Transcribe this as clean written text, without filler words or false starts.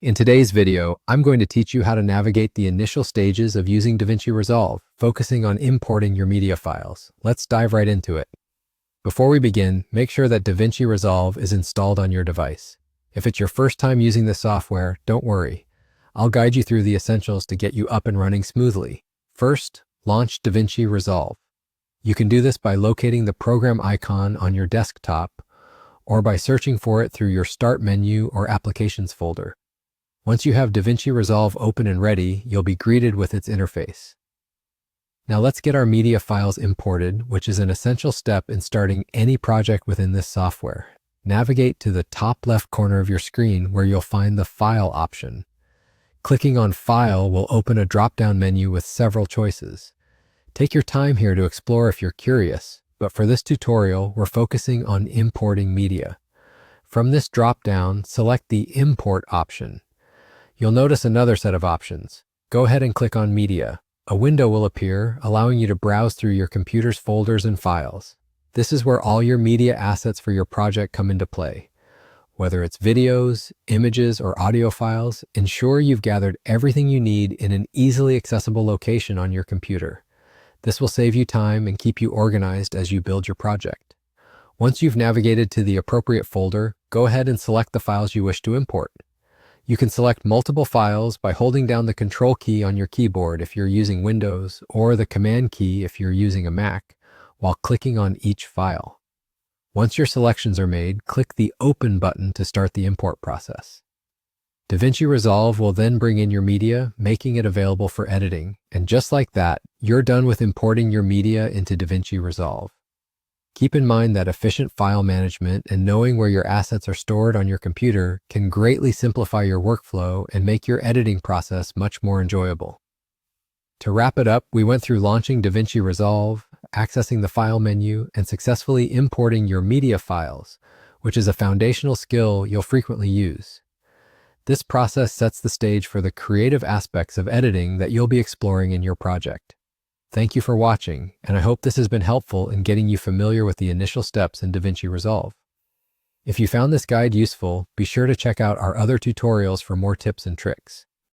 In today's video, I'm going to teach you how to navigate the initial stages of using Davinci Resolve, focusing on importing your media files. Let's dive right into it. Before we begin, make sure that Davinci Resolve is installed on your device. If it's your first time using this software, don't worry. I'll guide you through the essentials to get you up and running smoothly. First, launch Davinci Resolve. You can do this by locating the program icon on your desktop or by searching for it through your Start menu or Applications folder. Once you have Davinci Resolve open and ready, you'll be greeted with its interface. Now let's get our media files imported, which is an essential step in starting any project within this software. Navigate to the top left corner of your screen where you'll find the File option. Clicking on File will open a drop-down menu with several choices. Take your time here to explore if you're curious, but for this tutorial, we're focusing on importing media. From this drop-down, select the Import option. You'll notice another set of options. Go ahead and click on Media. A window will appear, allowing you to browse through your computer's folders and files. This is where all your media assets for your project come into play. Whether it's videos, images, or audio files, ensure you've gathered everything you need in an easily accessible location on your computer. This will save you time and keep you organized as you build your project. Once you've navigated to the appropriate folder, go ahead and select the files you wish to import. You can select multiple files by holding down the Control key on your keyboard if you're using Windows, or the Command key if you're using a Mac, while clicking on each file. Once your selections are made, click the Open button to start the import process. Davinci Resolve will then bring in your media, making it available for editing. And just like that, you're done with importing your media into Davinci Resolve. Keep in mind that efficient file management and knowing where your assets are stored on your computer can greatly simplify your workflow and make your editing process much more enjoyable. To wrap it up, we went through launching Davinci Resolve, accessing the File menu, and successfully importing your media files, which is a foundational skill you'll frequently use. This process sets the stage for the creative aspects of editing that you'll be exploring in your project. Thank you for watching, and I hope this has been helpful in getting you familiar with the initial steps in Davinci Resolve. If you found this guide useful, be sure to check out our other tutorials for more tips and tricks.